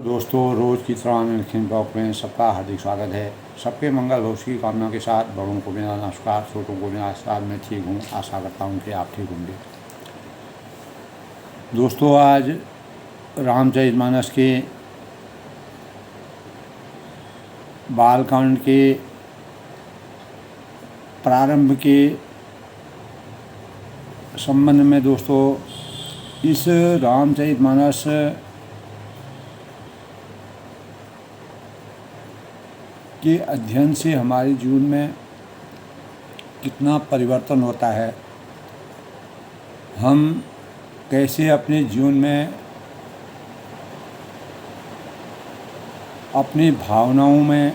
दोस्तों, रोज़ की तरह निखिल ब्लॉग में सबका हार्दिक स्वागत है। सबके मंगल भविष्य की कामना के साथ बड़ों को बिना नमस्कार, छोटों को बिना नमस्कार। मैं ठीक हूँ, आशा करता हूँ कि आप ठीक होंगे। दोस्तों, आज रामचरितमानस के बालकांड के प्रारंभ के संबंध में दोस्तों, इस रामचरितमानस के अध्ययन से हमारे जीवन में कितना परिवर्तन होता है, हम कैसे अपने जीवन में अपनी भावनाओं में,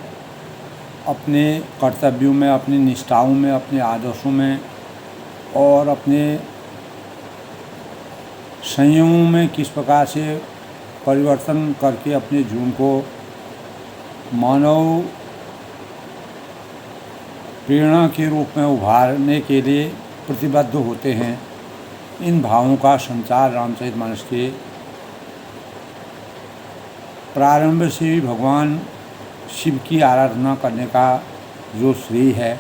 अपने कर्तव्यों में, अपनी निष्ठाओं में, अपने आदर्शों में और अपने संयमों में किस प्रकार से परिवर्तन करके अपने जीवन को मानव प्रेरणा के रूप में उभारने के लिए प्रतिबद्ध होते हैं। इन भावों का संचार रामचरितमानस के प्रारंभ से ही भगवान शिव की आराधना करने का जो श्रेय है,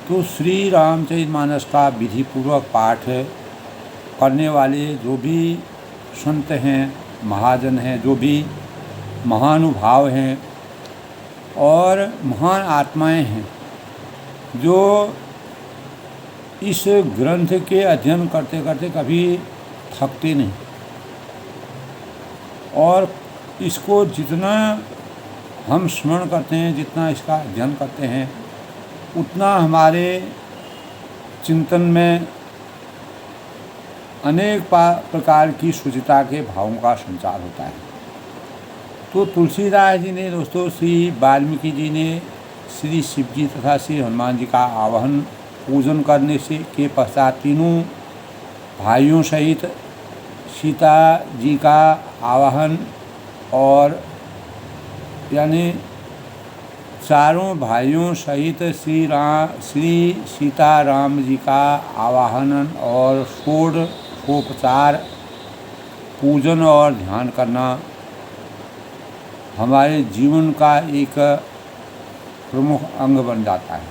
तो श्री रामचरितमानस का विधिपूर्वक पाठ करने वाले जो भी संत हैं, महाजन हैं, जो भी महानुभाव हैं और महान आत्माएं हैं, जो इस ग्रंथ के अध्ययन करते करते कभी थकते नहीं और इसको जितना हम स्मरण करते हैं, जितना इसका अध्ययन करते हैं, उतना हमारे चिंतन में अनेक प्रकार की शुचिता के भावों का संचार होता है। तो तुलसीदास जी ने दोस्तों, श्री वाल्मीकि जी ने श्री शिव जी तथा श्री हनुमान जी का आवाहन पूजन करने से के पश्चात तीनों भाइयों सहित सीता जी का आवाहन और यानी चारों भाइयों सहित श्री सीताराम जी का आवाहन और षोडशोपचार पूजन और ध्यान करना हमारे जीवन का एक प्रमुख अंग बन जाता है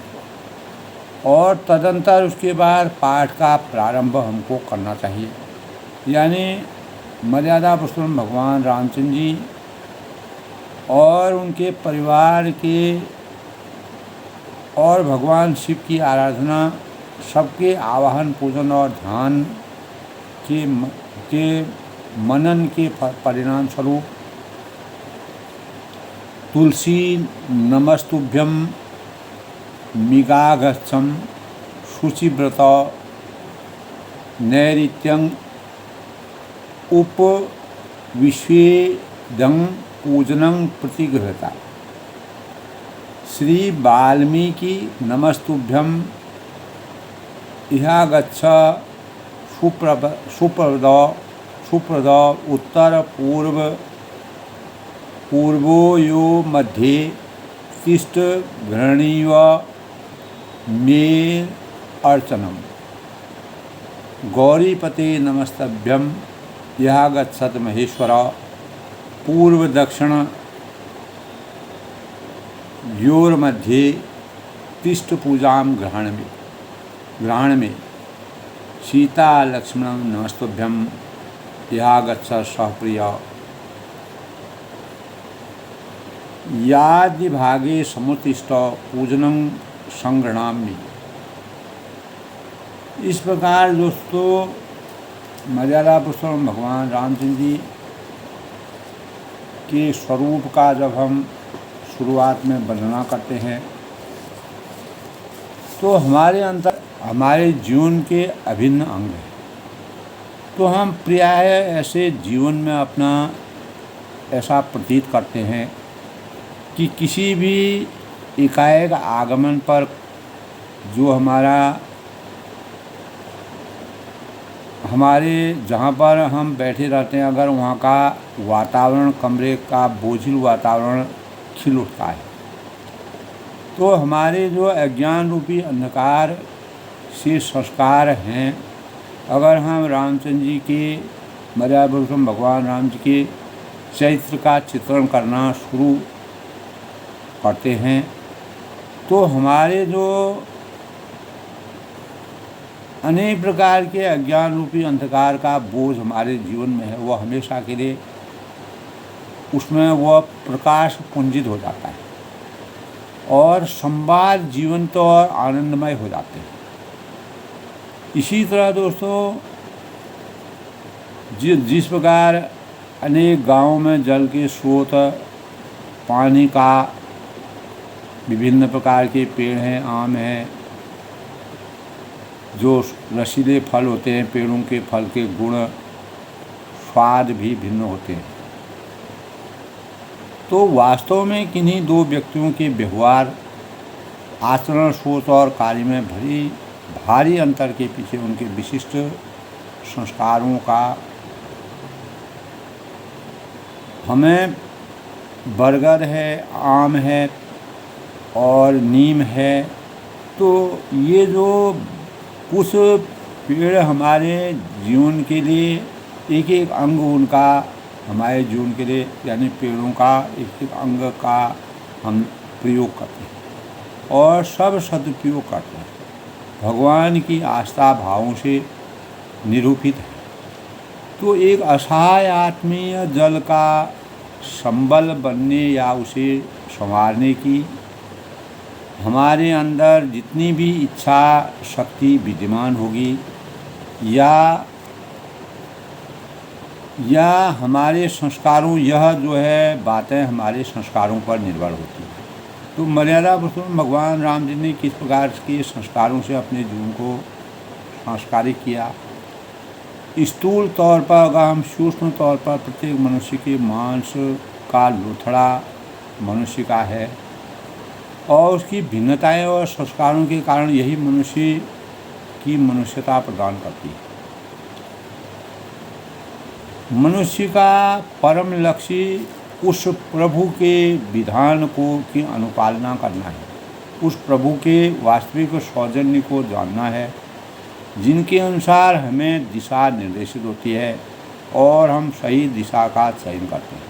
और तदंतर उसके बाद पाठ का प्रारंभ हमको करना चाहिए। यानी मर्यादा पुरुषोत्तम भगवान रामचंद्र जी और उनके परिवार के और भगवान शिव की आराधना, सबके आवाहन, पूजन और ध्यान के मनन के परिणाम स्वरूप तुलसी नमस्तुभ्यं मिगागच्छं शुचिव्रत नैऋत्यं उपविश्वेदं पूजनं प्रतिगृहता। श्री वाल्मीकि नमस्तुभ्यं इहागच्छ सुप्रद उत्तर पूर्वो मध्ये तिष्ठ घृणीव मे अर्चनम। गौरीपते नमस्तभ्यं यह गच्छत महेश्वर पूर्व दक्षिण योर्मध्ये तिष्ठ पूजां ग्रहण में सीता लक्ष्मणं नमस्तुभ्यं यह गच्छत सहप्रिय यादि भागे समुत्तिष्ठ पूजनं संगृह्णामि। इस प्रकार दोस्तों, मर्यादा पुरुषोत्तम भगवान रामचंद्र जी के स्वरूप का जब हम शुरुआत में वर्णना करते हैं, तो हमारे अंदर हमारे जीवन के अभिन्न अंग हैं। तो हम प्राय ऐसे जीवन में अपना ऐसा प्रतीत करते हैं कि किसी भी एकाएक आगमन पर जो हमारे जहाँ पर हम बैठे रहते हैं, अगर वहाँ का वातावरण, कमरे का बोझिल वातावरण खिल उठता है, तो हमारे जो अज्ञान रूपी अंधकार से संस्कार हैं, अगर हम रामचंद्र जी के मर्यादा पुरुषोत्तम भगवान राम जी के चरित्र का चित्रण करना शुरू करते हैं तो हमारे जो अनेक प्रकार के अज्ञान रूपी अंधकार का बोझ हमारे जीवन में है वह हमेशा के लिए उसमें वह प्रकाश पुंजित हो जाता है और संवाद जीवंत और आनंदमय हो जाते हैं। इसी तरह दोस्तों जिस प्रकार अनेक गांवों में जल के स्रोत, पानी का विभिन्न प्रकार के पेड़ हैं, आम हैं, जो रसीले फल होते हैं, पेड़ों के फल के गुण स्वाद भी भिन्न होते हैं। तो वास्तव में किन्हीं दो व्यक्तियों के व्यवहार, आचरण, सोच और कार्य में भारी अंतर के पीछे उनके विशिष्ट संस्कारों का हमें बरगद है, आम है और नीम है। तो ये जो कुछ पेड़ हमारे जीवन के लिए एक एक अंग उनका हमारे जीवन के लिए यानी पेड़ों का एक एक अंग का हम प्रयोग करते हैं और सब सदुपयोग करते हैं। भगवान की आस्था भावों से निरूपित है। तो एक असहाय आत्मीय जल का संबल बनने या उसे संवारने की हमारे अंदर जितनी भी इच्छा शक्ति विद्यमान होगी या हमारे संस्कारों, यह जो है बातें हमारे संस्कारों पर निर्भर होती है। तो मर्यादा पुरुषोत्तम भगवान राम जी ने किस प्रकार के संस्कारों से अपने जीवन को संस्कारित किया। स्थूल तौर पर अगर हम सूक्ष्म तौर पर प्रत्येक मनुष्य के मांस का लोथड़ा मनुष्य का है और उसकी भिन्नताएं और संस्कारों के कारण यही मनुष्य की मनुष्यता प्रदान करती है। मनुष्य का परम लक्ष्य उस प्रभु के विधान की अनुपालना करना है, उस प्रभु के वास्तविक सौजन्य को जानना है जिनके अनुसार हमें दिशा निर्देशित होती है और हम सही दिशा का चयन करते हैं।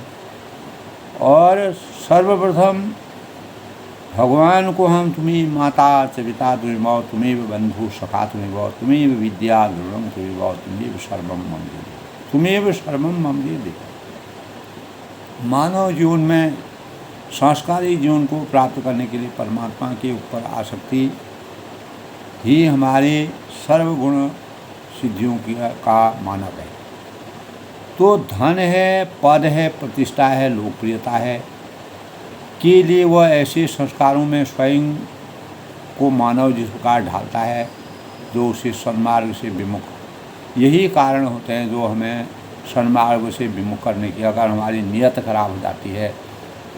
और सर्वप्रथम भगवान को हम तुम्हें माता च पिता तुम्हें तुम्हें बंधु सखा तुम्हें तुम्हें विद्या गुरुं तुम्हें तुम्हें सर्वम मम दे, तुम्हें सर्वम मम दे। मानव जीवन में संस्कारी जीवन को प्राप्त करने के लिए परमात्मा के ऊपर आसक्ति ही हमारे सर्वगुण सिद्धियों का मानक है। तो धन है, पद है, प्रतिष्ठा है, लोकप्रियता है के लिए वह ऐसे संस्कारों में स्वयं को मानव जिस प्रकार ढालता है जो उसे सन्मार्ग से विमुख, यही कारण होते हैं जो हमें सन्मार्ग से विमुख करने की, अगर हमारी नीयत खराब हो जाती है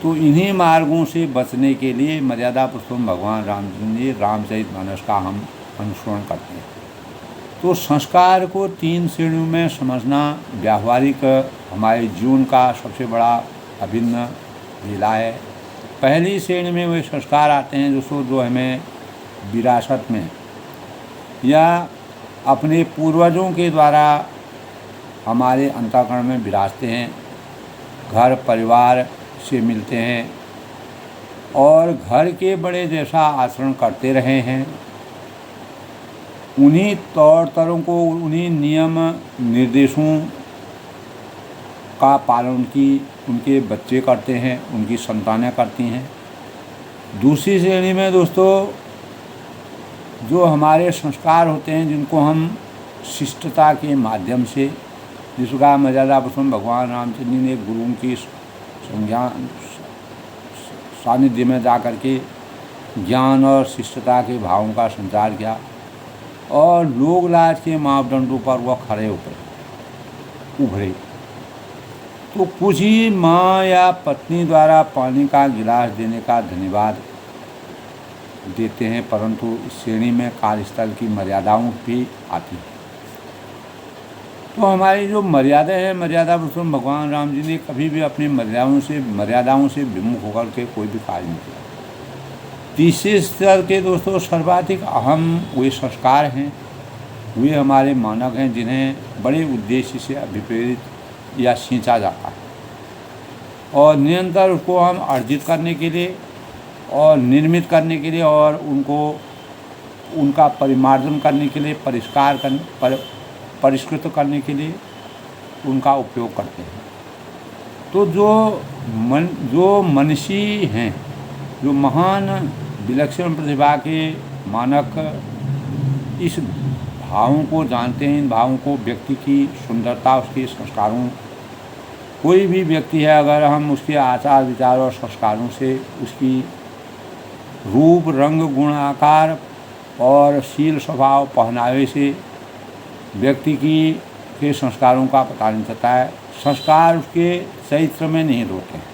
तो इन्हीं मार्गों से बचने के लिए मर्यादा पुरुषोत्तम भगवान राम जी ने रामचरितमानस का हम अनुसरण करते हैं। तो संस्कार को 3 श्रेणियों में समझना व्यावहारिक हमारे जीवन का सबसे बड़ा अभिन्न लीला है। पहली श्रेणी में वे संस्कार आते हैं जो हमें विरासत में या अपने पूर्वजों के द्वारा हमारे अंतःकरण में विराजते हैं, घर परिवार से मिलते हैं और घर के बड़े जैसा आचरण करते रहे हैं। उन्हीं तौर तरों को, उन्हीं नियम निर्देशों का पालन की उनके बच्चे करते हैं, उनकी संतानें करती हैं। दूसरी श्रेणी में दोस्तों जो हमारे संस्कार होते हैं जिनको हम शिष्टता के माध्यम से, जिसका मर्यादा पुरुषोत्तम भगवान रामचंद्र जी ने गुरुओं की संज्ञान सानिध्य में जा कर के ज्ञान और शिष्टता के भावों का संचार किया और लोक लाज के मापदंडों पर वह खड़े उभरे। तो कुछ ही माँ या पत्नी द्वारा पानी का गिलास देने का धन्यवाद देते हैं, परंतु इस श्रेणी में कार्यस्थल की मर्यादाओं भी आती है। तो हमारी जो मर्यादाएं हैं, मर्यादा पुरुषोत्तम भगवान राम जी ने कभी भी अपनी मर्यादाओं से विमुख होकर के कोई भी कार्य नहीं किया। तीसरे स्तर के दोस्तों सर्वाधिक अहम वे संस्कार हैं, वे हमारे मानक हैं जिन्हें बड़े उद्देश्य से अभिप्रेरित या सींचा जाता है। और निरंतर उसको हम अर्जित करने के लिए और निर्मित करने के लिए और उनका परिमार्जन करने के लिए, परिष्कृत करने के लिए उनका उपयोग करते हैं। तो जो मनीषी हैं, जो महान विलक्षण प्रतिभा के मानक इस भावों को जानते हैं, इन भावों को, व्यक्ति की सुंदरता, उसके संस्कारों, कोई भी व्यक्ति है अगर हम उसके आचार विचार और संस्कारों से, उसकी रूप रंग गुण आकार और शील स्वभाव पहनावे से व्यक्ति के संस्कारों का पता नहीं चलता है। संस्कार उसके चरित्र में नहीं होते हैं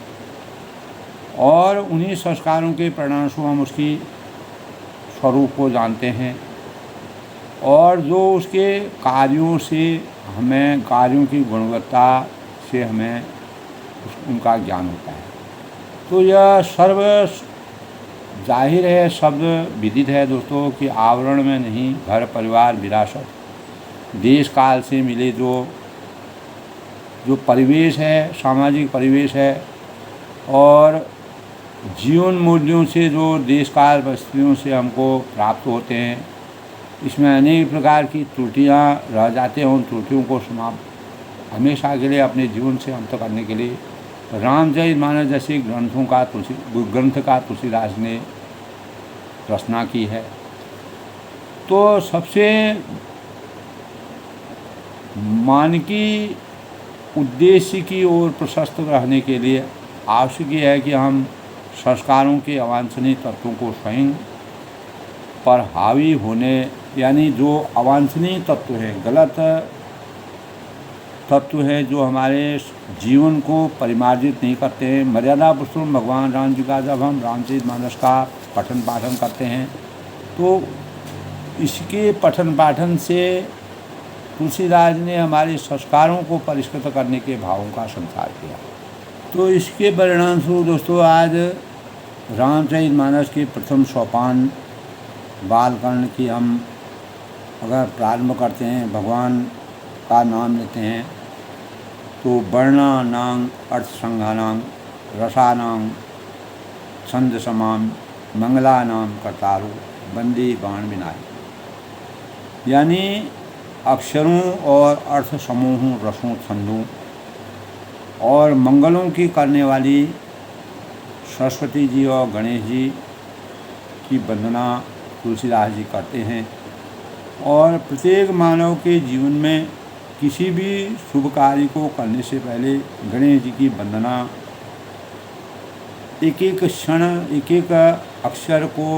और उन्हीं संस्कारों के परिणाम से हम उसकी स्वरूप को जानते हैं और जो उसके कार्यों से हमें, कार्यों की गुणवत्ता से हमें उनका ज्ञान होता है। तो यह सर्व जाहिर है, शब्द विदित है दोस्तों कि आवरण में नहीं, घर परिवार विरासत देश काल से मिले जो परिवेश है, सामाजिक परिवेश है और जीवन मूल्यों से जो देश काल परिस्थितियों से हमको प्राप्त होते हैं, इसमें अनेक प्रकार की त्रुटियां रह जाते हैं। उन त्रुटियों को समाप्त हमेशा के लिए अपने जीवन से अंत करने के लिए रामचरितमानस जैसे ग्रंथ का तुलसीदास ने रचना की है। तो सबसे मानकी उद्देश्य की ओर प्रशस्त रहने के लिए आवश्यक है कि हम संस्कारों के अवांछनीय तत्वों को स्वयं पर हावी होने, यानी जो अवांछनीय तत्व हैं, गलत तत्व है जो हमारे जीवन को परिमार्जित नहीं करते हैं। मर्यादा पुरुषोत्तम भगवान राम जी का जब हम रामचरितमानस का पठन पाठन करते हैं तो इसके पठन पाठन से तुलसीदास ने हमारे संस्कारों को परिष्कृत करने के भावों का संचार किया। तो इसके परिणाम स्वरूप दोस्तों आज रामचरितमानस के प्रथम सोपान बालकर्ण की हम अगर प्रारंभ करते हैं, भगवान का नाम लेते हैं तो वर्णानां अर्थसंघानां रसानां छंद समाम मंगलानां कर्तारु बंदी बाण विनाय, यानी अक्षरों और अर्थ समूहों, रसों, छंदों और मंगलों की करने वाली सरस्वती जी और गणेश जी की वंदना तुलसीदास जी करते हैं। और प्रत्येक मानव के जीवन में किसी भी शुभ कार्य को करने से पहले गणेश जी की वंदना एक एक क्षण, एक एक अक्षर को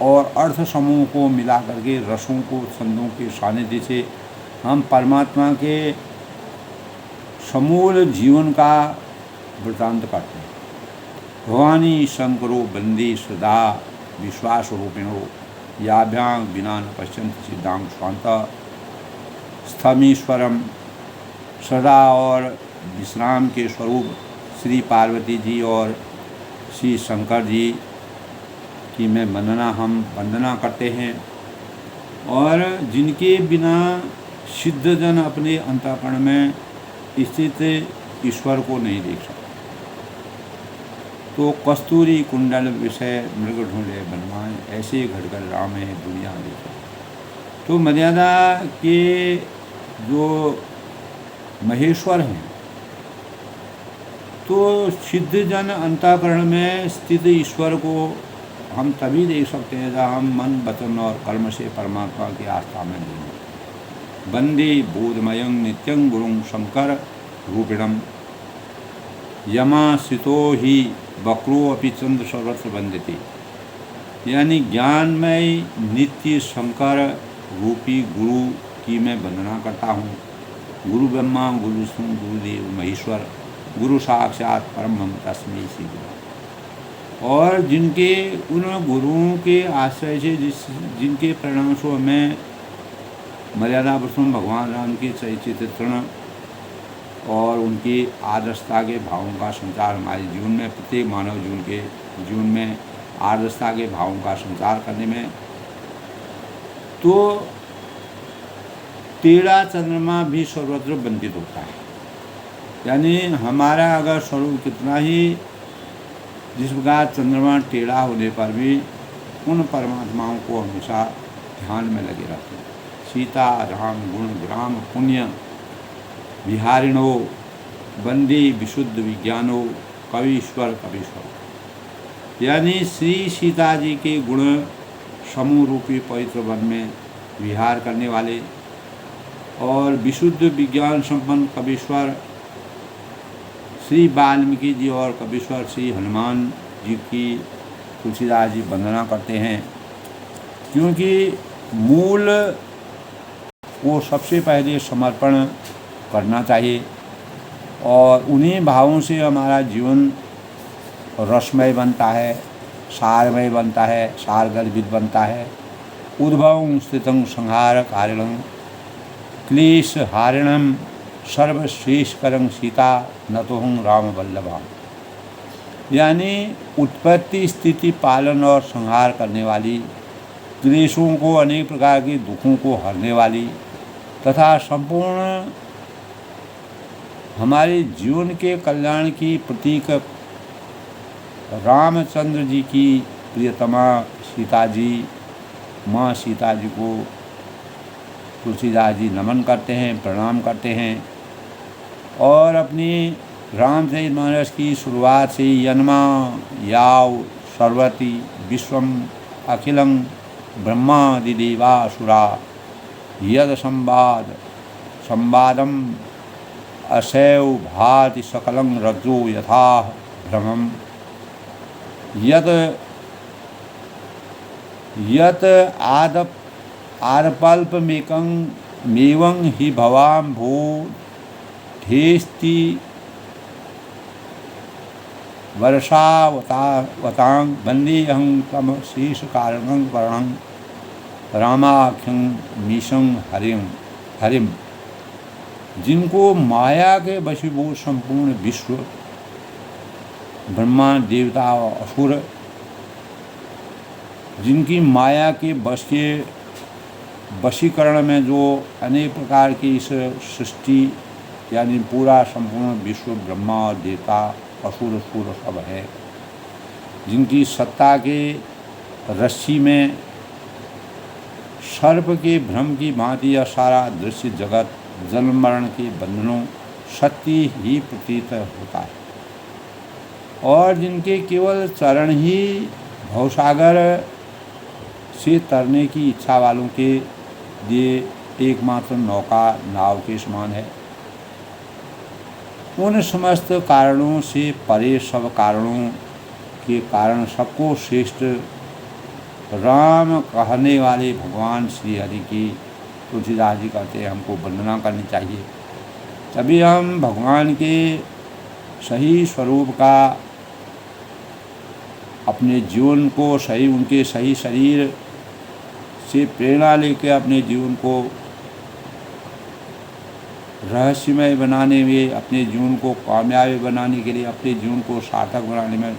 और अर्थ समूह को मिला करके, रसों को, छंदों के सानिध्य से हम परमात्मा के समूल जीवन का वृत्तांत करते हैं। भवानी शंकरो बंदी सदा विश्वास रूपिणो याभ्यां बिना न पश्यन्ति सिद्धांग स्वांत स्थमीश्वरम, सदा और विश्राम के स्वरूप श्री पार्वती जी और श्री शंकर जी की हम वंदना करते हैं और जिनके बिना सिद्ध जन अपने अंतःकरण में स्थित ईश्वर को नहीं देख सकते। तो कस्तूरी कुंडल विषय मृग ढूंढे बनवाए, ऐसे घटकर राम है दुनिया देखे। तो मर्यादा के जो महेश्वर हैं, तो सिद्ध जन अंतःकरण में स्थित ईश्वर को हम तभी देख सकते हैं जब हम मन, वचन और कर्म से परमात्मा की आस्था में लीन। वंदे बोधमयं नित्यं गुरुं शंकर रूपिणम यमाश्रितो ही वक्रो अपि चंद्र सर्वत्र वंदते, यानी ज्ञानमय नित्य शंकर रूपी गुरु की मैं वंदना करता हूँ। गुरु ब्रह्मा गुरु विष्णु गुरुदेव महेश्वर, गुरु साक्षात परम तस्मै श्री गुरु। और जिनके उन गुरुओं के आश्रय से जिनके परिणाम से हमें मर्यादा पुरुषोत्तम भगवान राम के चरित्र और उनकी आदर्शता के भावों का संचार हमारे जीवन में, प्रत्येक मानव जीवन के जीवन में आदर्शता के भावों का संचार करने में, तो तेरा चंद्रमा भी सर्वत्र वंदित होता है। यानी हमारा अगर स्वरूप कितना ही जिस प्रकार चंद्रमा टेढ़ा होने पर भी उन परमात्माओं को हमेशा ध्यान में लगे रहते हैं। सीता राम गुण ग्राम पुण्य विहारिणो वंदे विशुद्ध विज्ञानो कवीश्वर कवीश्वर। यानी श्री सीता जी के गुण समूह रूपी पवित्र वन में विहार करने वाले और विशुद्ध विज्ञान संपन्न कवीश्वर श्री वाल्मीकि जी और कवीश्वर श्री हनुमान जी की तुलसीदास जी वंदना करते हैं, क्योंकि मूल को सबसे पहले समर्पण करना चाहिए और उन्हीं भावों से हमारा जीवन रसमय बनता है, सारमय बनता है, सारगर्भित बनता है। उद्भवं स्थितं संहार कारिणं क्लेश हारिणं सर्वश्रेष्ठकरं सीता नतोहं राम वल्लभा। यानी उत्पत्ति स्थिति पालन और संहार करने वाली, क्लेशों को अनेक प्रकार के दुखों को हरने वाली तथा संपूर्ण हमारे जीवन के कल्याण की प्रतीक रामचंद्र जी की प्रियतमा सीता जी, माँ सीता जी को तुलसीदास जी नमन करते हैं, प्रणाम करते हैं और अपनी रामचरितमानस की शुरुआत से यन्मा याव सर्वति विश्वम अखिलं ब्रह्मादिदेवासुरा यद संवादम असैव भाति सकलं रज्जो यथा भ्रमम् यत आरपल्पमेकं मेवं हि भवां भो ढेस्ति वर्षावतां वन्देऽहं तम शेषकारणं वर्णं रामाख्यं मीशं हरिम। जिनको माया के वशीभूत संपूर्ण विश्व ब्रह्मा देवता और असुर, जिनकी माया के वशीकरण में जो अनेक प्रकार की इस सृष्टि यानी पूरा संपूर्ण विश्व ब्रह्मा और देवता असुर असुर सब है, जिनकी सत्ता के रस्सी में सर्प के भ्रम की भांति यह सारा दृश्य जगत जन्म मरण के बंधनों सत्य ही प्रतीत होता है और जिनके केवल चरण ही भवसागर से तरने की इच्छा वालों के लिए एकमात्र नौका नाव के समान है। उन समस्त कारणों से परे सब कारणों के कारण सबको श्रेष्ठ राम कहने वाले भगवान श्री हरि की तुलसीदास जी कहते हैं हमको वंदना करनी चाहिए, तभी हम भगवान के सही स्वरूप का अपने जीवन को सही उनके सही शरीर से प्रेरणा लेकर अपने जीवन को रहस्यमय बनाने में, अपने जीवन को कामयाबी बनाने के लिए, अपने जीवन को सार्थक बनाने में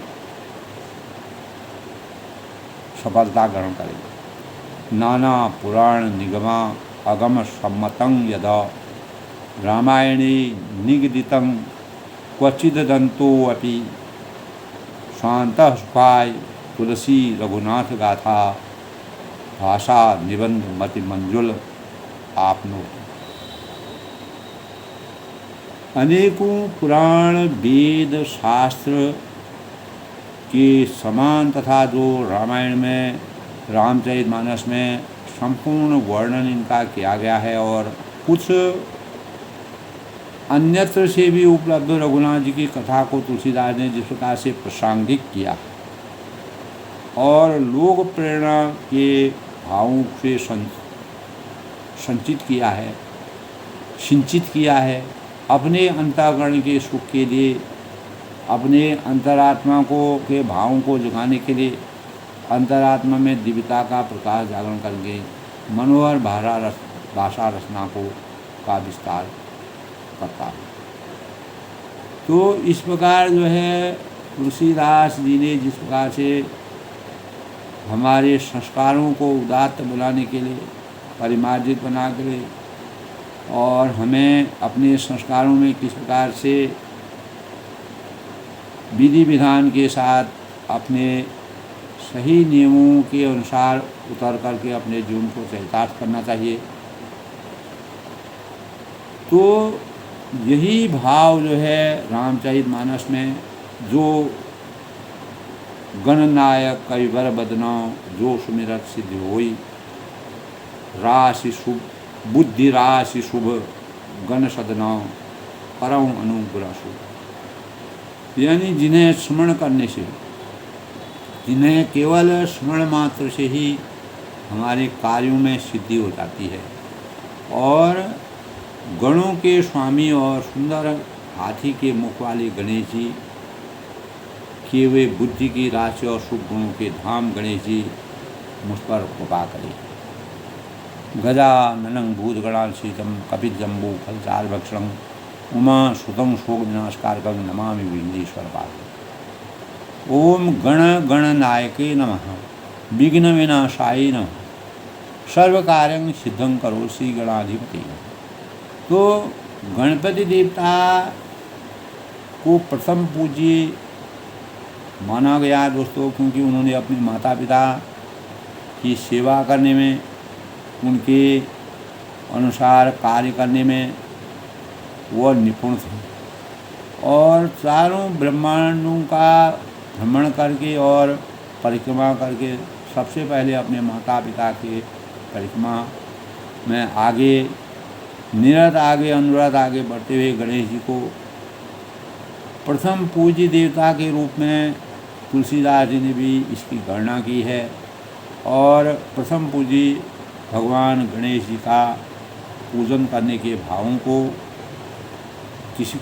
सफलता ग्रहण करें। नाना पुराण निगमा अगम सम्मतं यदा रामायणे निगदितं क्वचिददन्तोऽपि स्वान्तः सुखाय तुलसी रघुनाथ गाथा भाषा निबंध मति मंजुल आपनो। अनेकों पुराण वेद शास्त्र के समान तथा जो रामायण में रामचरितमानस में संपूर्ण वर्णन इनका किया गया है और कुछ अन्यत्र से भी उपलब्ध रघुनाथ जी की कथा को तुलसीदास ने जिस प्रकार से प्रासंगिक किया और लोक प्रेरणा के भावों से संचित किया है, सिंचित किया है, अपने अंतःकरण के सुख के लिए, अपने अंतरात्मा को के भावों को जगाने के लिए, अंतरात्मा में दिव्यता का प्रकाश जागरण करके मनोहर भाषा रचना का विस्तार करता है। तो इस प्रकार जो है तुलसीदास जी ने जिस प्रकार से हमारे संस्कारों को उदात्त बनाने के लिए, परिमार्जित बना के लिए और हमें अपने संस्कारों में किस प्रकार से विधि विधान के साथ अपने सही नियमों के अनुसार उतर करके अपने जीवन को चरितार्थ करना चाहिए। तो यही भाव जो है रामचरितमानस में, जो गणनायक कविवर बदना जो सुमिरत सिद्ध होई, राशि शुभ बुद्धि राशि शुभ गण सदना परम अनुग्रह शुभ। यानी जिन्हें स्मरण करने से, जिन्हें केवल स्मरण मात्र से ही हमारे कार्यों में सिद्धि हो जाती है, और गणों के स्वामी और सुंदर हाथी के मुख वाले गणेश जी, किए हुए बुद्धि की राशि और शुभ गुणों के धाम गणेश जी मुझ पर कृपा करें। गजाननं भूतगणाधीशं कपितजम्बू फलचारुभक्षणं उमा सुतं शोक विनाशकारकं नमामि विघ्नेश्वर पाद। ओम गण गणनायके नमः, विघ्न विनाशाय नमः, सर्वकार्यं सिद्धं करोषि गणाधिपति। तो गणपति देवता को प्रथम पूज्य माना गया दोस्तों, क्योंकि उन्होंने अपने माता पिता की सेवा करने में, उनके अनुसार कार्य करने में वह निपुण थे, और चारों ब्रह्मांडों का भ्रमण करके और परिक्रमा करके सबसे पहले अपने माता पिता के परिक्रमा में आगे निरत आगे अनुरत आगे बढ़ते हुए गणेश जी को प्रथम पूज्य देवता के रूप में तुलसीदास जी ने भी इसकी गणना की है। और प्रथम पूज्य भगवान गणेश जी का पूजन करने के भावों को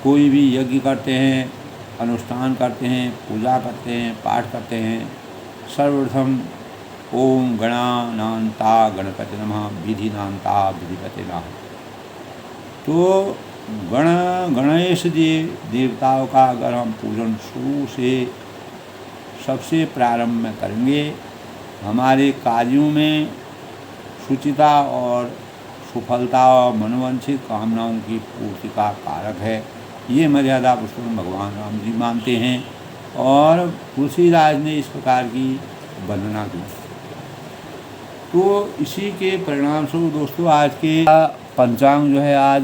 कोई भी यज्ञ करते हैं, अनुष्ठान करते हैं, पूजा करते हैं, पाठ करते हैं, सर्वप्रथम ओम गणानान्ता गणपति नमः विधिनान्ता विधिपते नमः। तो गणेश जी देवताओं का अगर हम पूजन शुरू से सबसे प्रारंभ में करेंगे, हमारे कार्यों में शुचिता और सफलता और मनोवांछित कामनाओं की पूर्ति का कारक है। ये मर्यादा पुरुषोत्तम भगवान राम जी मानते हैं, और तुलसीदास ने इस प्रकार की वर्णना की। तो इसी के परिणाम स्वरूप दोस्तों आज के पंचांग जो है, आज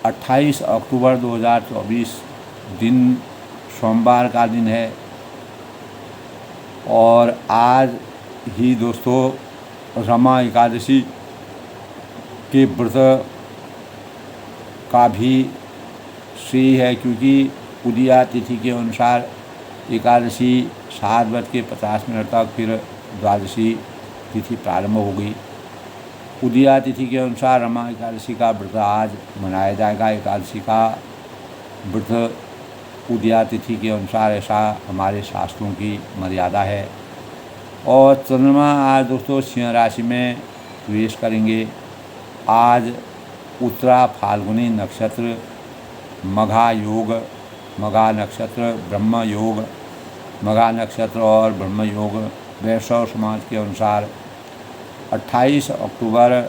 28 अक्टूबर 2024 दिन सोमवार का दिन है, और आज ही दोस्तों रमा एकादशी के व्रत का भी श्रेय है, क्योंकि उदया तिथि के अनुसार एकादशी 7:50 तक, फिर द्वादशी तिथि प्रारंभ हो गई। उदया तिथि के अनुसार रमा एकादशी का व्रत आज मनाया जाएगा। एकादशी का व्रत उदया तिथि के अनुसार, ऐसा हमारे शास्त्रों की मर्यादा है। और चंद्रमा आज दोस्तों सिंह राशि में प्रवेश करेंगे। आज उत्तरा फाल्गुनी नक्षत्र, मघा योग, मघा नक्षत्र, ब्रह्म योग, मघा नक्षत्र और ब्रह्म योग वैष्णव समाज के अनुसार 28 अक्टूबर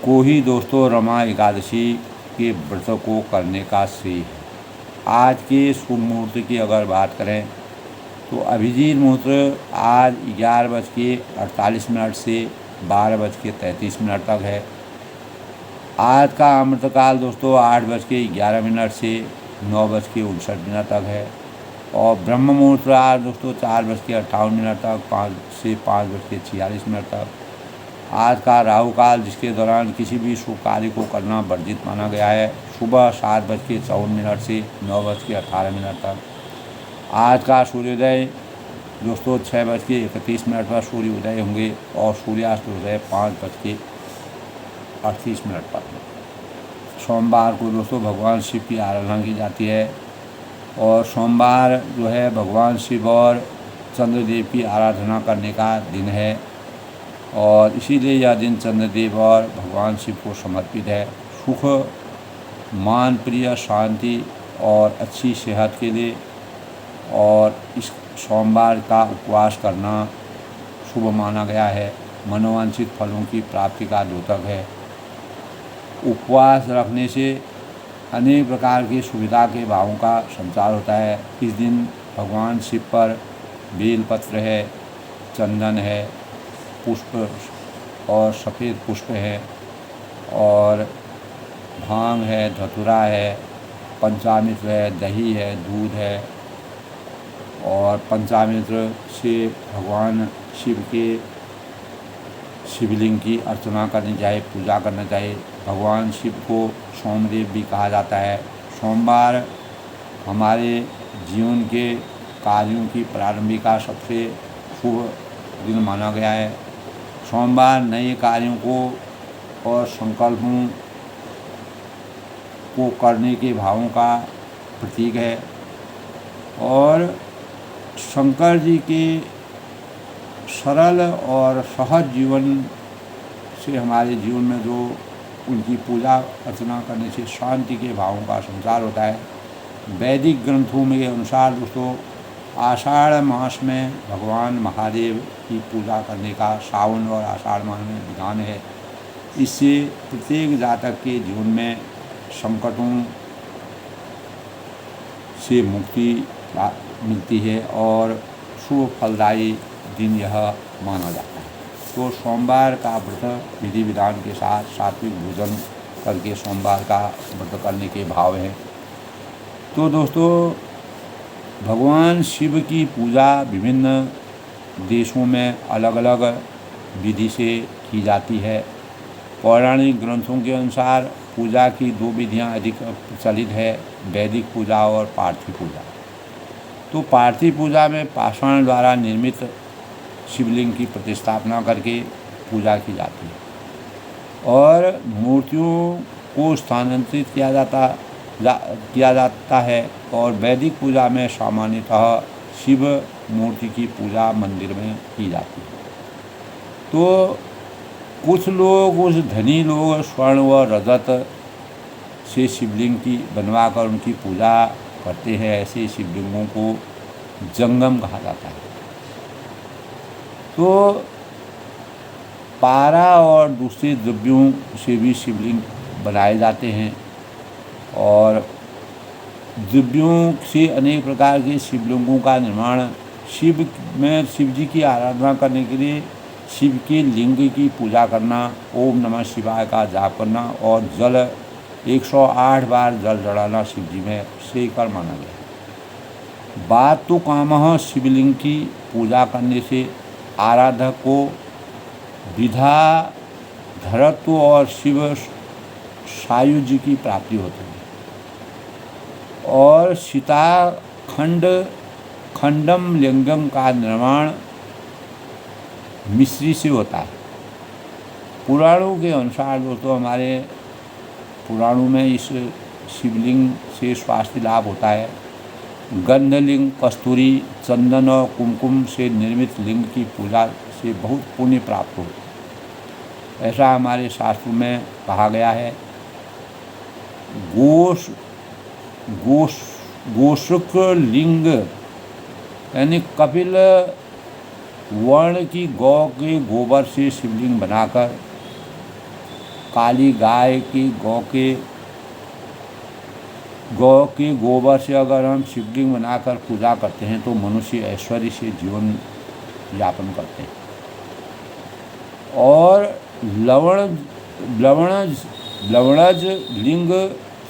को ही दोस्तों रमा एकादशी के व्रत को करने का श्रेय है। आज के शुभ मुहूर्त की अगर बात करें तो अभिजीत मुहूर्त आज 11:48 से 12:33 तक है। आज का अमृतकाल दोस्तों 8:11 से 9:59 तक है, और ब्रह्म मुहूर्त आज दोस्तों 4:58 तक 5 से 5:46 तक। आज का राहु काल, जिसके दौरान किसी भी शुभ कार्य को करना वर्जित माना गया है, सुबह 7:54 से 9:18 तक। आज का सूर्योदय दोस्तों 6:31 पर सूर्योदय होंगे, और सूर्यास्त उदय 5:38 पर। सोमवार को दोस्तों भगवान शिव की आराधना की जाती है, और सोमवार जो है भगवान शिव और चंद्रदेव की आराधना करने का दिन है, और इसीलिए यह दिन चंद्रदेव और भगवान शिव को समर्पित है। सुख, मान, प्रिय, शांति और अच्छी सेहत के लिए, और इस सोमवार का उपवास करना शुभ माना गया है। मनोवांछित फलों की प्राप्ति का द्योतक है। उपवास रखने से अनेक प्रकार की सुविधा के भावों का संचार होता है। इस दिन भगवान शिव पर बेलपत्र है, चंदन है, पुष्प और सफ़ेद पुष्प है, और भांग है, धतूरा है, पंचामृत है, दही है, दूध है, और पंचामृत से भगवान शिव के शिवलिंग की अर्चना करनी चाहिए, पूजा करना चाहिए। भगवान शिव को सोमदेव भी कहा जाता है। सोमवार हमारे जीवन के कार्यों की प्रारंभिका सबसे शुभ दिन माना गया है। सोमवार नए कार्यों को और संकल्पों को करने के भावों का प्रतीक है, और शंकर जी के सरल और सहज जीवन से हमारे जीवन में जो उनकी पूजा अर्चना करने से शांति के भावों का संचार होता है। वैदिक ग्रंथों में के अनुसार दोस्तों, आषाढ़ मास में भगवान महादेव की पूजा करने का सावन और आषाढ़ मास में विधान है। इससे प्रत्येक जातक के जीवन में संकटों से मुक्ति मिलती है और शुभ फलदायी दिन यह माना जाता है। तो सोमवार का व्रत विधि विधान के साथ सात्विक भोजन करके सोमवार का व्रत करने के भाव हैं। तो दोस्तों, भगवान शिव की पूजा विभिन्न देशों में अलग अलग विधि से की जाती है। पौराणिक ग्रंथों के अनुसार पूजा की दो विधियां अधिक प्रचलित है, वैदिक पूजा और पार्थिव पूजा। तो पार्थिव पूजा में पाषाण द्वारा निर्मित शिवलिंग की प्रतिस्थापना करके पूजा की जाती है और मूर्तियों को स्थानांतरित किया जाता है। और वैदिक पूजा में सामान्यतः शिव मूर्ति की पूजा मंदिर में की जाती है। तो कुछ लोग, कुछ धनी लोग स्वर्ण व रजत से शिवलिंग की बनवाकर उनकी पूजा करते हैं। ऐसे शिवलिंगों को जंगम कहा जाता है। तो पारा और दूसरे द्रव्यों से भी शिवलिंग बनाए जाते हैं, और द्रव्यों से अनेक प्रकार के शिवलिंगों का निर्माण शिव जी की आराधना करने के लिए शिव के लिंग की पूजा करना, ओम नमः शिवाय का जाप करना और जल 108 बार जल चढ़ाना शिव जी में श्रेयकर माना गया। बात तो कामः शिवलिंग की पूजा करने से आराधक को विधा, धरत्व और शिव सायुज्य की प्राप्ति होती है। और खंडम लिंगम का निर्माण मिश्री से होता है। पुराणों के अनुसार दोस्तों, हमारे पुराणों में इस शिवलिंग से स्वास्थ्य लाभ होता है। गंधलिंग, कस्तूरी, चंदन और कुमकुम से निर्मित लिंग की पूजा से बहुत पुण्य प्राप्त होता है, ऐसा हमारे शास्त्रों में कहा गया है। गोशुक लिंग यानी कपिल वर्ण की गौ के गोबर से शिवलिंग बनाकर काली गाय की गौ के गोबर से अगर हम शिवलिंग बनाकर पूजा करते हैं तो मनुष्य ऐश्वर्य से जीवन यापन करते हैं। और लवणज लिंग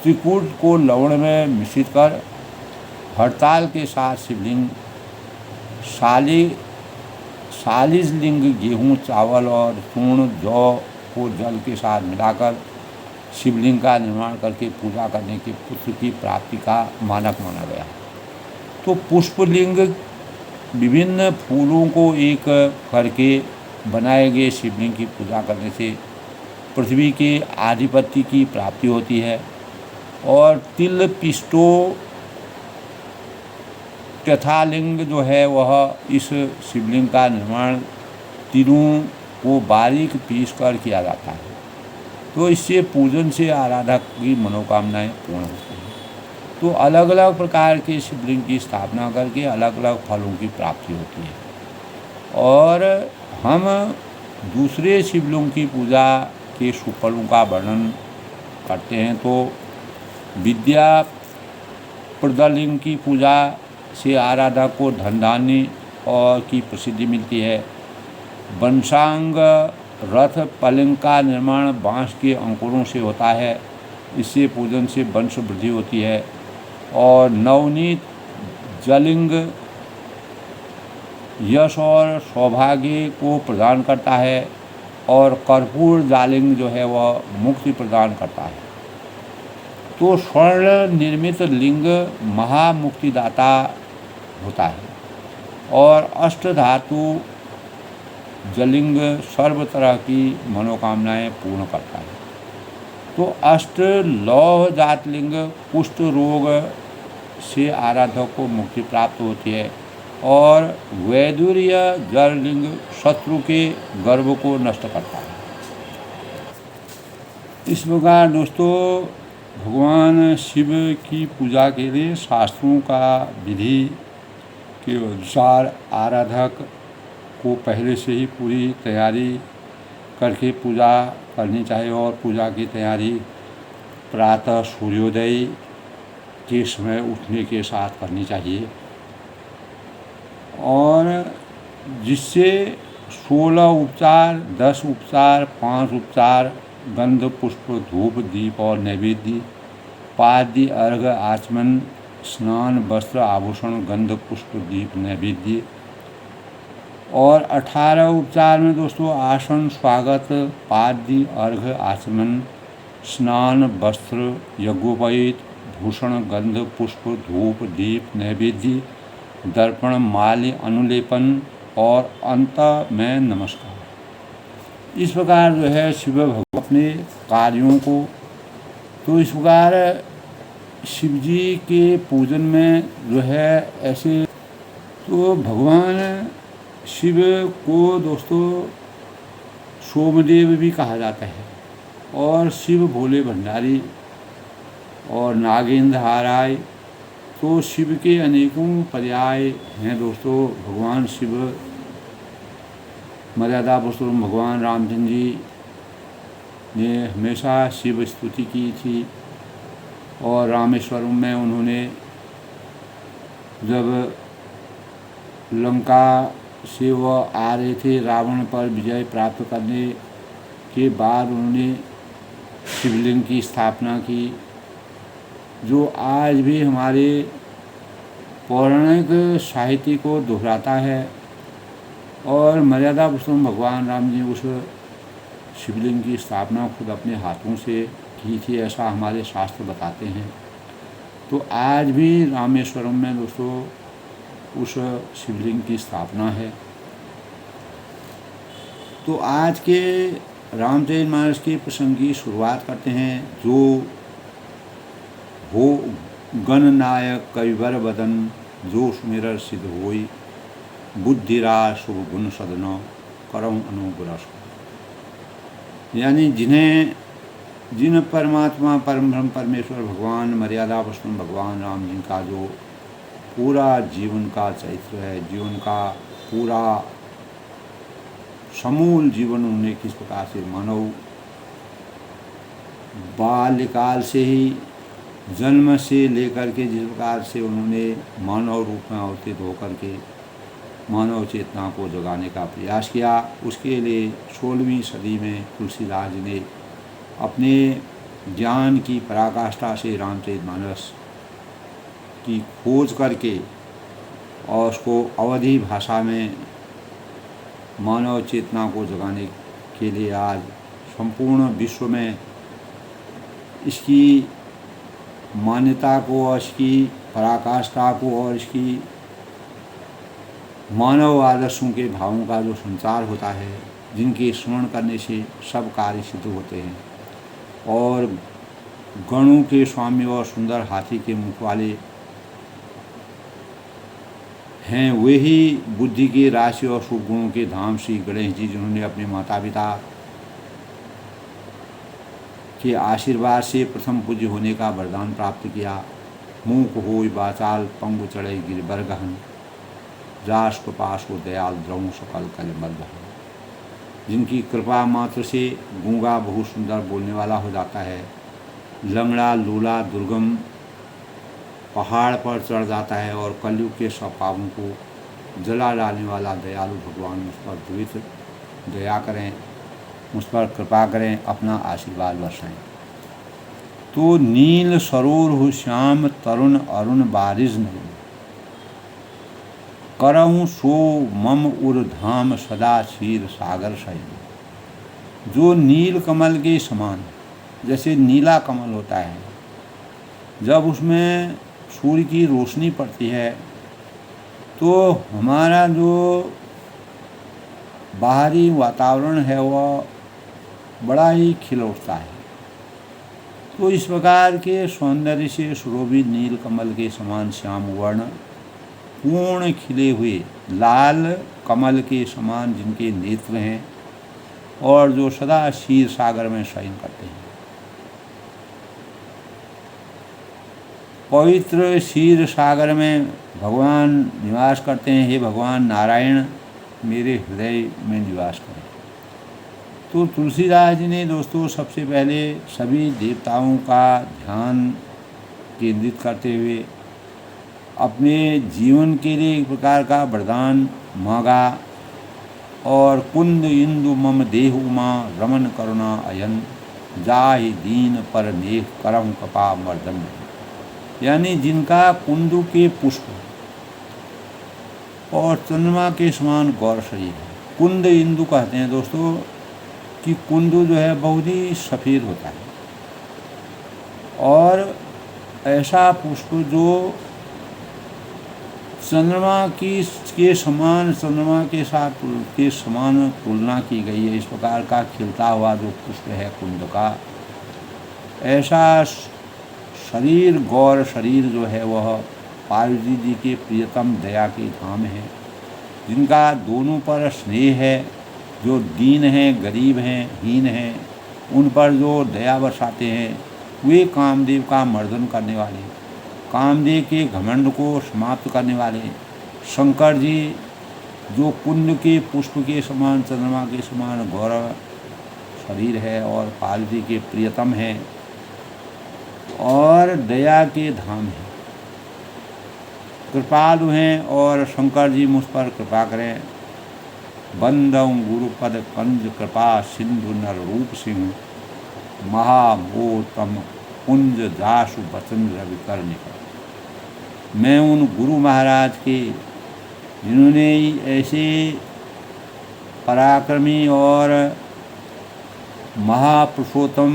त्रिकूट को लवण में मिश्रित कर हड़ताल के साथ शिवलिंग, सालिज लिंग गेहूँ, चावल और चूर्ण, जौ को जल के साथ मिलाकर शिवलिंग का निर्माण करके पूजा करने के पुत्र की प्राप्ति का मानक माना गया। तो पुष्पलिंग विभिन्न फूलों को एक करके बनाए गए शिवलिंग की पूजा करने से पृथ्वी के आधिपत्य की प्राप्ति होती है। और तिल पिष्टो तथा लिंग जो है वह इस शिवलिंग का निर्माण तिलों को बारीक पीस कर किया जाता है। तो इससे पूजन से आराधक की मनोकामनाएं पूर्ण होती हैं। तो अलग अलग प्रकार के शिवलिंग की स्थापना करके अलग अलग फलों की प्राप्ति होती है। और हम दूसरे शिवलिंग की पूजा के सुफलों का वर्णन करते हैं तो विद्या प्रदलिंग की पूजा से आराधक को धन धान्य और की प्रसिद्धि मिलती है। वंशांग रथ पलिंग का निर्माण बांस के अंकुरों से होता है, इससे पूजन से वंश वृद्धि होती है। और नवनीत जलिंग यश और सौभाग्य को प्रदान करता है और कर्पूर जालिंग जो है वह मुक्ति प्रदान करता है। तो स्वर्ण निर्मित लिंग महामुक्तिदाता होता है और अष्ट धातु जलिंग सर्व तरह की मनोकामनाएं पूर्ण करता है। तो अष्ट लौह जातलिंग कुष्ठ रोग से आराधक को मुक्ति प्राप्त होती है और वैदुर्य जललिंग शत्रु के गर्व को नष्ट करता है। इस प्रकार दोस्तों भगवान शिव की पूजा के लिए शास्त्रों का विधि के अनुसार आराधक को पहले से ही पूरी तैयारी करके पूजा करनी चाहिए और पूजा की तैयारी प्रातः सूर्योदय के समय उठने के साथ करनी चाहिए और जिससे 16 उपचार, 10 उपचार, 5 उपचार, गंध पुष्प धूप दीप और नैवेद्य, पाद्य अर्घ आचमन स्नान वस्त्र आभूषण गंध पुष्प दीप नैवेद्य और 18 उपचार में दोस्तों आसन स्वागत पाद्य अर्घ आचमन स्नान वस्त्र यज्ञोपवीत भूषण गंध पुष्प धूप दीप नैवेद्य दर्पण माल्य अनुलेपन और अंत में नमस्कार। इस प्रकार जो है शिव भगवान अपने कार्यों को तो इस प्रकार शिव जी के पूजन में जो है ऐसे तो भगवान शिव को दोस्तों सोमदेव भी कहा जाता है और शिव भोले भंडारी और नागेंद्र हाराय। तो शिव के अनेकों पर्याय हैं दोस्तों। भगवान शिव मर्यादा पुरुषोत्तम भगवान रामचंद्र जी ने हमेशा शिव स्तुति की थी और रामेश्वरम में उन्होंने जब लंका से वह आ रहे थे रावण पर विजय प्राप्त करने के बाद उन्होंने शिवलिंग की स्थापना की जो आज भी हमारे पौराणिक साहित्य को दोहराता है और मर्यादा पुरुषोत्तम भगवान राम जी उस शिवलिंग की स्थापना खुद अपने हाथों से की थी, ऐसा हमारे शास्त्र बताते हैं। तो आज भी रामेश्वरम में दोस्तों उस शिवलिंग की स्थापना है। तो आज के रामचरितमानस के प्रसंग की शुरुआत करते हैं। जो हो गणनायक कविवर बदन जो सुमिरर सिद्ध होई बुद्धिरा शुभ गुण सदन करम अनुग्रह। यानी जिन परमात्मा परम ब्रह्म परमेश्वर भगवान मर्यादा पुरुषोत्तम भगवान राम जी का जो पूरा जीवन का चरित्र है, जीवन का पूरा समूल जीवन उन्हें किस प्रकार से मानव बाल्यकाल से ही जन्म से लेकर के जिस प्रकार से उन्होंने मानव रूप में अवतरित होकर के मानव चेतना को जगाने का प्रयास किया, उसके लिए 16वीं सदी में तुलसीदास जी ने अपने ज्ञान की पराकाष्ठा से रामचरितमानस की खोज करके और उसको अवधी भाषा में मानव चेतना को जगाने के लिए आज संपूर्ण विश्व में इसकी मान्यता को और इसकी पराकाष्ठा को और इसकी मानव आदर्शों के भावों का जो संचार होता है, जिनके स्मरण करने से सब कार्य सिद्ध होते हैं और गणों के स्वामी और सुंदर हाथी के मुख वाले हैं, वे ही बुद्धि के राशि और शुभ गुणों के धाम श्री गणेश जी, जिन्होंने अपने माता पिता के आशीर्वाद से प्रथम पूज्य होने का वरदान प्राप्त किया। मूक होय बाचाल पंगु चढ़े गिरबर गहन जास कृपास हो दयाल द्रोण सकल कलमल बहन। जिनकी कृपा मात्र से गूंगा बहुत सुंदर बोलने वाला हो जाता है लंगड़ा लूला दुर्गम पहाड़ पर चढ़ जाता है और कलयुग के सब पापों को जला डालने वाला दयालु भगवान मुझ पर द्वित दया करें, मुझ पर कृपा करें, अपना आशीर्वाद बरसाएं। तो नील सरोर हो श्याम तरुण अरुण बारिश नहीं, करहूँ सो मम उर धाम सदा क्षीर सागर शयन। जो नील कमल के समान, जैसे नीला कमल होता है, जब उसमें सूर्य की रोशनी पड़ती है तो हमारा जो बाहरी वातावरण है वह बड़ा ही खिल उठता है। तो इस प्रकार के सौंदर्य से सुशोभित नील कमल के समान श्याम वर्ण पूर्ण खिले हुए लाल कमल के समान जिनके नेत्र हैं और जो सदा क्षीर सागर में शयन करते हैं, पवित्र क्षीर सागर में भगवान निवास करते हैं। हे भगवान नारायण, मेरे हृदय में निवास करें। तो तुलसीदास जी ने दोस्तों सबसे पहले सभी देवताओं का ध्यान केंद्रित करते हुए अपने जीवन के लिए एक प्रकार का वरदान मांगा और कुंद इंदु मम देह उमा रमन करुणा अयन जाहि दीन पर नेह करम कपा मर्दन, यानी जिनका कुंदु के पुष्प और चंद्रमा के समान गौर शरीर है। कुंद इंदु कहते हैं दोस्तों कि कुंदु जो है बहुत ही सफ़ेद होता है और ऐसा पुष्प जो चंद्रमा के समान, चंद्रमा के साथ के समान तुलना की गई है। इस प्रकार का खिलता हुआ जो पुष्प है कुंद का, ऐसा शरीर गौर शरीर जो है वह पार्वती जी के प्रियतम दया के धाम है, जिनका दोनों पर स्नेह है। जो दीन हैं, गरीब हैं, हीन हैं, उन पर जो दया बरसाते हैं, वे कामदेव का मर्दन करने वाले, कामदेव के घमंड को समाप्त करने वाले शंकर जी, जो कुंद के पुष्प के समान, चंद्रमा के समान गौरव शरीर है और पार्वती के प्रियतम है और दया के धाम है, कृपालु हैं। और शंकर जी मुझ पर कृपा करें। बंदौ गुरुपद कंज कृपा सिंधु नर रूप सिंह, महामोतम कुंज जासु बचन रवि कर निकल। मैं उन गुरु महाराज के जिन्होंने ऐसे पराक्रमी और महापुरुषोत्तम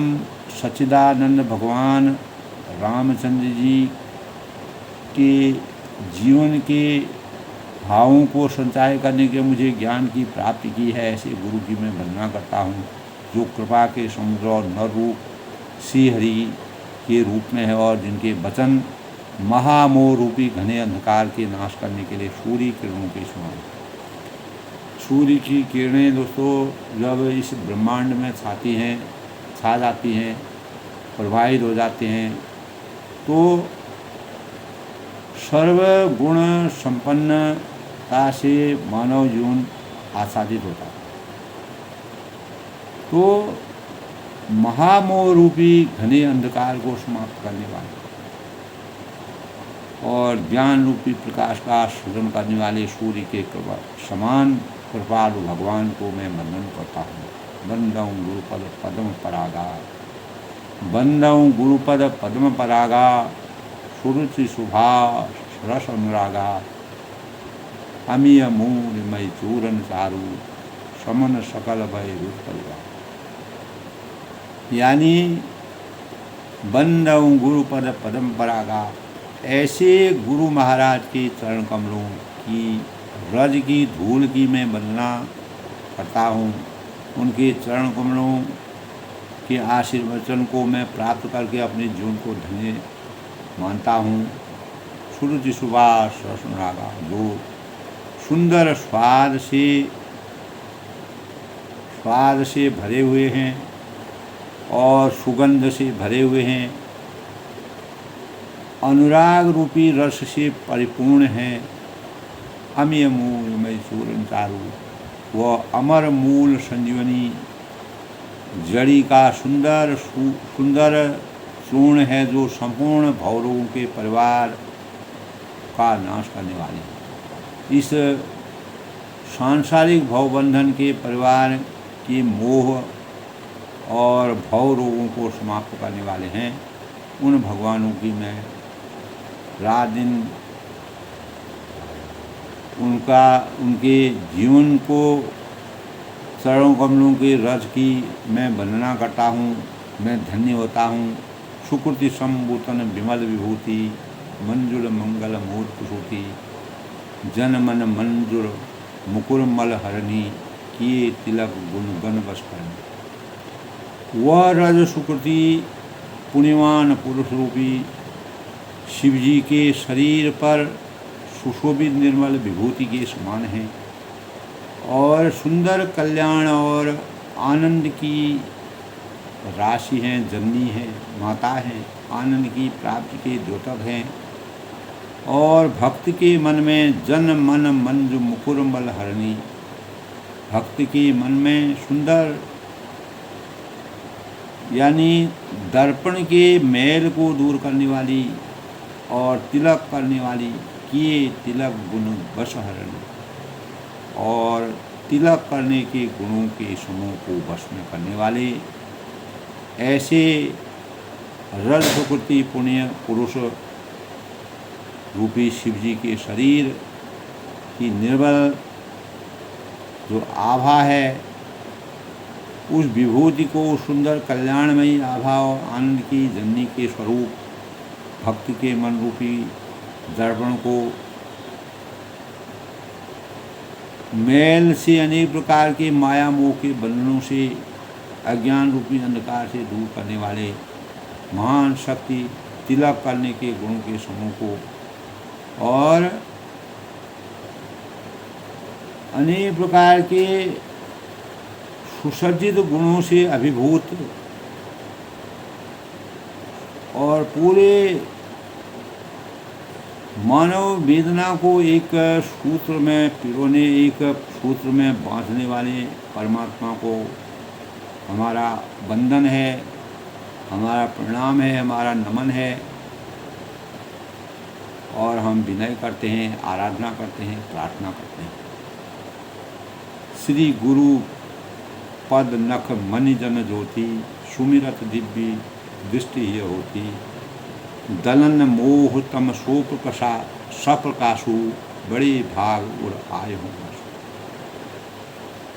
सच्चिदानंद भगवान रामचंद्र जी के जीवन के भावों को संचाय करने के मुझे ज्ञान की प्राप्ति की है, ऐसे गुरु की मैं वंदना करता हूँ, जो कृपा के समुद्र और नर रूप श्री हरि के रूप में है और जिनके वचन महामोह रूपी घने अंधकार के नाश करने के लिए सूर्य किरणों के समान। सूर्य की किरणें दोस्तों जब इस ब्रह्मांड में छा जाती हैं, प्रवाहित हो जाते हैं, तो सर्वगुण संपन्नता से मानव जीवन आच्छादित होता है। तो महामोह रूपी घने अंधकार को समाप्त करने वाले और ज्ञान रूपी प्रकाश का सृजन करने वाले सूर्य के समान कृपालु भगवान को मैं वंदन करता हूँ। वंदौ गुरुपद पद्म परागा, वंदौ गुरुपद पद्म परागा, सुरुचि शुभा रस अनुरागा, अमीय मूल मई चूरन चारू, समन सकल भय रूप परिवार। यानी वंदौ गुरुपद पद्म परागा, ऐसे गुरु महाराज के चरण कमलों की रज की धूल की मैं वंदना करता हूँ। उनके चरण कमलों के आशीर्वचन को मैं प्राप्त करके अपने जीवन को धन्य मानता हूँ। सुरुचि सुभाष रसनुरागा, जो सुंदर स्वाद से भरे हुए हैं और सुगंध से भरे हुए हैं, अनुराग रूपी रस से परिपूर्ण हैं। अमीय मूल मई चूरन चारू, वह अमर मूल संजीवनी जड़ी का सुंदर चूर्ण है जो संपूर्ण भवरोगों के परिवार का नाश करने वाले हैं। इस सांसारिक भवबंधन के परिवार के मोह और भव रोगों को समाप्त करने वाले हैं। उन भगवानों की मैं रात दिन उनके जीवन को चरणों कमलों के रज की मैं वंदना करता हूँ। मैं धन्य होता हूँ। सुकृति संभूतन विमल विभूति मंजुल मंगल मूर्त सूति जन मन मंजुल मुकुर मल हरणी किए तिलक गुण गण बस करनी। वह रज सुकृति पुण्यवान पुरुष रूपी शिवजी के शरीर पर सुशोभित निर्मल विभूति के समान है और सुंदर कल्याण और आनंद की राशि हैं, जननी है, माता है, आनंद की प्राप्ति के द्योतक हैं और भक्त के मन में जन मन मंजु मुकुर मल हरणी, भक्त के मन में सुंदर यानी दर्पण के मैल को दूर करने वाली और तिलक करने वाली किए तिलक गुण वश हरण और तिलक करने के गुणों के समूह को वश में करने वाले ऐसे रज सुकृति पुण्य पुरुष रूपी शिवजी के शरीर की निर्बल जो आभा है उस विभूति को सुंदर कल्याणमयी आभा और आनंद की जननी के स्वरूप भक्ति के मन रूपी दर्पण को मैल से अनेक प्रकार के माया मोह के बंधनों से अज्ञान रूपी अंधकार से दूर करने वाले महान शक्ति तिलक करने के गुणों के समूह को और अनेक प्रकार के सुसज्जित गुणों से अभिभूत और पूरे मानव वेदना को एक सूत्र में पिरोने, एक सूत्र में बांधने वाले परमात्मा को हमारा वंदन है, हमारा प्रणाम है, हमारा नमन है और हम विनय करते हैं, आराधना करते हैं, प्रार्थना करते हैं। श्री गुरु पद नख मनि जन ज्योति सुमिरत दिव्य दृष्टि ये होती दलन मोह तम सोप कसा सप्रकाशु बड़े भाग और आय हो।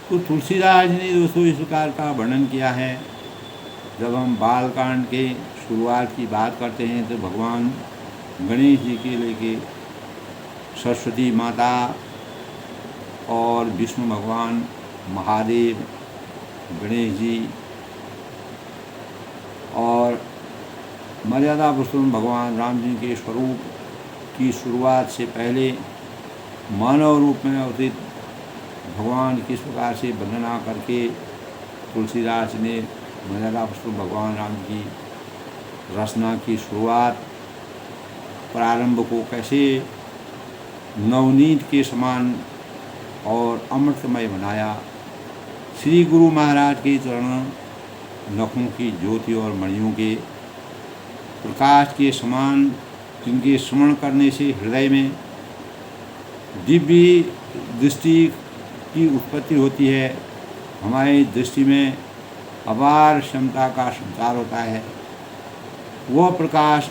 तो तुलसीदास जी ने दोस्तों इस प्रकार का वर्णन किया है। जब हम बालकांड के शुरुआत की बात करते हैं तो भगवान गणेश जी के लेके सरस्वती माता और विष्णु भगवान महादेव गणेश जी और मर्यादा पुरुषोत्तम भगवान राम जी के स्वरूप की शुरुआत से पहले मानव रूप में अवतरित भगवान किस प्रकार से वंदना करके तुलसीदास ने मर्यादा पुरुषोत्तम भगवान राम की रचना की शुरुआत प्रारंभ को कैसे नवनीत के समान और अमृतमय बनाया। श्री गुरु महाराज के चरण नखों की ज्योति और मणियों के प्रकाश के समान जिनके स्मरण करने से हृदय में दिव्य दृष्टि की उत्पत्ति होती है, हमारी दृष्टि में अपार क्षमता का संचार होता है। वह प्रकाश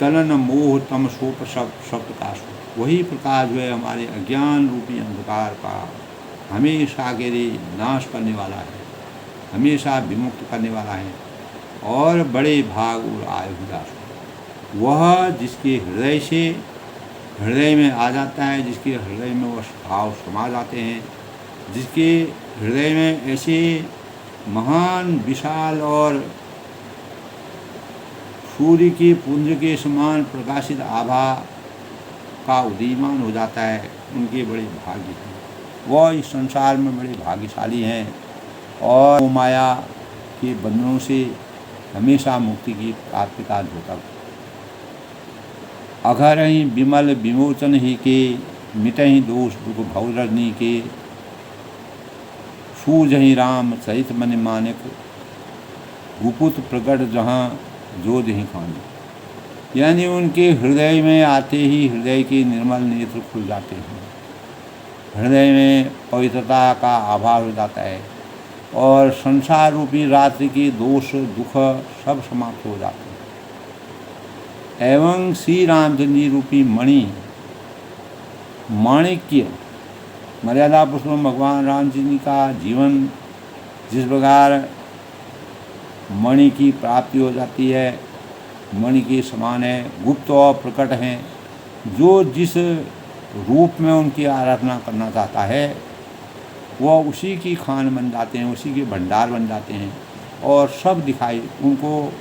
दलन मोह तम सोप सब प्रकाश, वही प्रकाश जो है हमारे अज्ञान रूपी अंधकार का हमेशा के लिए नाश करने वाला है, हमेशा विमुक्त करने वाला है और बड़े भाग और आय उदास। वह जिसके हृदय से हृदय में आ जाता है, जिसके हृदय में वह भाव समा जाते हैं, जिसके हृदय में ऐसे महान विशाल और सूर्य के पुंज के समान प्रकाशित आभा का उदीयमान हो जाता है, उनके बड़े भाग्य हैं। वह इस संसार में बड़े भाग्यशाली हैं और वो माया के बंधनों से हमेशा मुक्ति की प्राप्ति का द्योतक। अघर ही विमल विमोचन ही के मिटहि दोष दुख भवरजनी के सूझहि राम सहित मन मानिक गुपुत प्रगट जहाँ जो दही खाने, यानी उनके हृदय में आते ही हृदय के निर्मल नेत्र खुल जाते हैं, हृदय में पवित्रता का आभास हो जाता है और संसार रूपी रात्रि के दोष दुख सब समाप्त हो जाते हैं। एवं श्री रामचंद्र जी रूपी मणि माणिक्य मर्यादा पुरुषोत्तम भगवान रामचंद्र जी का जीवन जिस प्रकार मणि की प्राप्ति हो जाती है, मणि के समान है, गुप्त और प्रकट हैं। जो जिस रूप में उनकी आराधना करना चाहता है वह उसी की खान बन जाते हैं, उसी के भंडार बन जाते हैं और सब दिखाई उनको,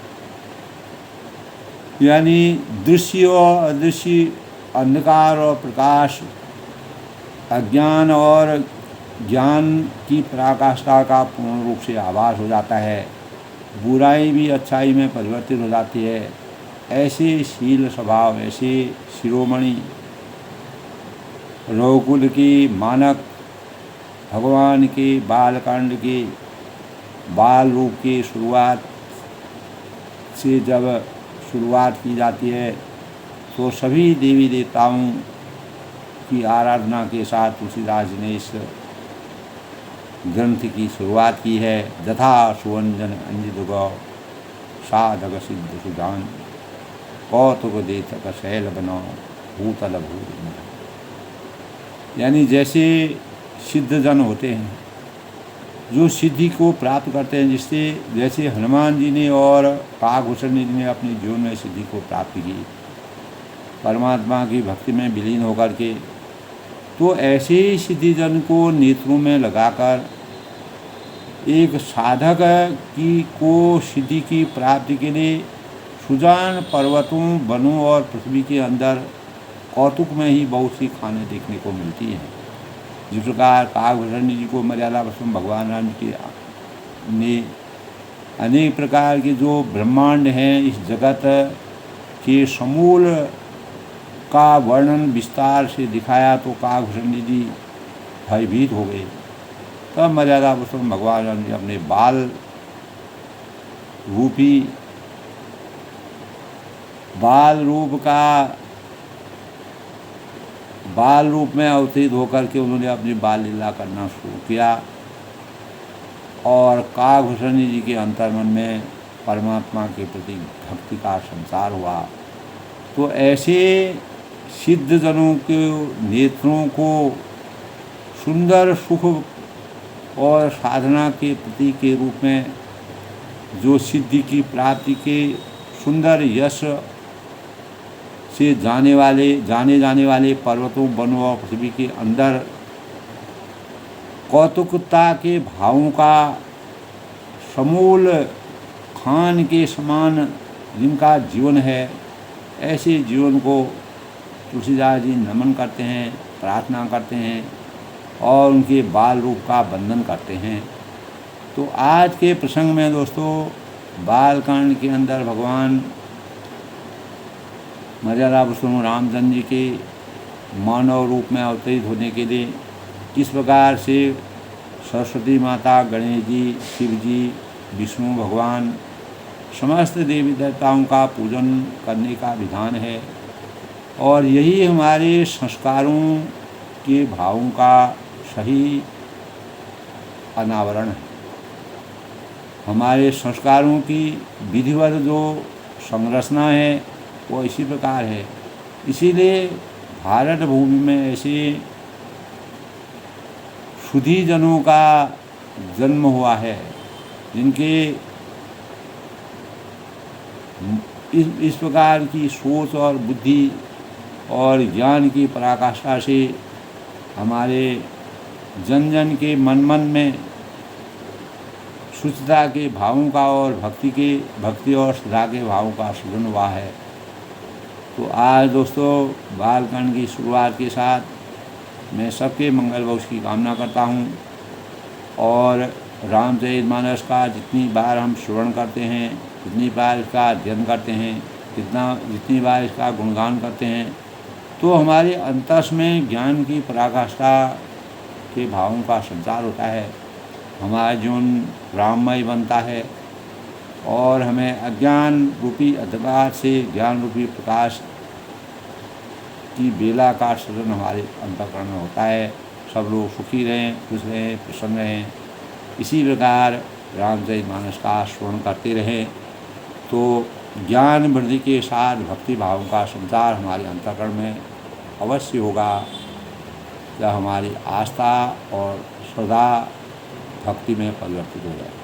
यानी दृश्य और अदृश्य, अंधकार और प्रकाश, अज्ञान और ज्ञान की पराकाष्ठा का पूर्ण रूप से आभास हो जाता है, बुराई भी अच्छाई में परिवर्तित हो जाती है। ऐसे शील स्वभाव, ऐसे शिरोमणि रघुकुल की मानक भगवान के बालकांड के बाल रूप की शुरुआत से जब शुरुआत की जाती है तो सभी देवी देवताओं की आराधना के साथ तुलसीदास जी ने इस ग्रंथ की शुरुआत की है। जथा सुवंजन अंजित गौ साधक सिद्ध सुजान कौतुक देतक शैल बनाओ भूतल भूत, यानी जैसे सिद्धजन होते हैं जो सिद्धि को प्राप्त करते हैं, जिससे जैसे हनुमान जी ने और काकभूषण जी ने अपने जीवन में सिद्धि को प्राप्त की परमात्मा की भक्ति में विलीन होकर के, तो ऐसे ही सिद्धिजन को नेत्रों में लगाकर एक साधक की को सिद्धि की प्राप्ति के लिए सुजान पर्वतों, वनों और पृथ्वी के अंदर कौतुक में ही बहुत सी खाने देखने को मिलती हैं। जिस प्रकार काकभूषण जी को मर्यादा पुरुषोत्तम भगवान राम जी ने अनेक प्रकार के जो ब्रह्मांड हैं इस जगत के समूल का वर्णन विस्तार से दिखाया तो काकभूषण जी भयभीत हो गए। तब मर्यादा पुरुषोत्तम भगवान राम जी अपने बाल रूप में अवतरित होकर के उन्होंने अपनी बाल लीला करना शुरू किया और काकभूषण जी के अंतर्मन में परमात्मा के प्रति भक्ति का संचार हुआ। तो ऐसे सिद्धजनों के नेत्रों को सुंदर सुख और साधना के प्रतीक के रूप में जो सिद्धि की प्राप्ति के सुंदर यश से जाने जाने वाले पर्वतों, वनों और पृथ्वी के अंदर कौतुकता के भावों का समूल खान के समान जिनका जीवन है, ऐसे जीवन को तुलसीदास जी नमन करते हैं, प्रार्थना करते हैं और उनके बाल रूप का वंदन करते हैं। तो आज के प्रसंग में दोस्तों बालकांड के अंदर भगवान मर्यादा पुरुषोत्तम रामचंद्र जी के मानव रूप में अवतरित होने के लिए किस प्रकार से सरस्वती माता, गणेश जी, शिव जी, विष्णु भगवान समस्त देवी देवताओं का पूजन करने का विधान है और यही हमारे संस्कारों के भावों का सही अनावरण है। हमारे संस्कारों की विधिवत जो संरचना है वो इसी प्रकार है। इसीलिए भारत भूमि में ऐसे सुधीजनों का जन्म हुआ है जिनके इस प्रकार की सोच और बुद्धि और ज्ञान की पराकाष्ठा से हमारे जन जन के मन मन में शुद्धता के भावों का और भक्ति और श्रद्धा के भावों का सृजन हुआ है। तो आज दोस्तों बालकांड की शुरुआत के साथ मैं सबके मंगल भविष्य की कामना करता हूँ और रामचरितमानस का जितनी बार हम श्रवण करते हैं, जितनी बार इसका अध्ययन करते हैं, जितनी बार इसका गुणगान करते हैं, तो हमारे अंतस में ज्ञान की पराकाष्ठा के भावों का संचार होता है, हमारा जीवन राममय बनता है और हमें अज्ञान रूपी अंधकार से ज्ञान रूपी प्रकाश की बेला का सृजन हमारे अंतःकरण में होता है। सब लोग सुखी रहें, खुश रहें, प्रसन्न रहें। इसी प्रकार रामचरितमानस का श्रवण करते रहें तो ज्ञान वृद्धि के साथ भक्ति भाव का संचार हमारे अंतःकरण में अवश्य होगा, जब हमारी आस्था और श्रद्धा भक्ति में परिवर्तित हो जाए।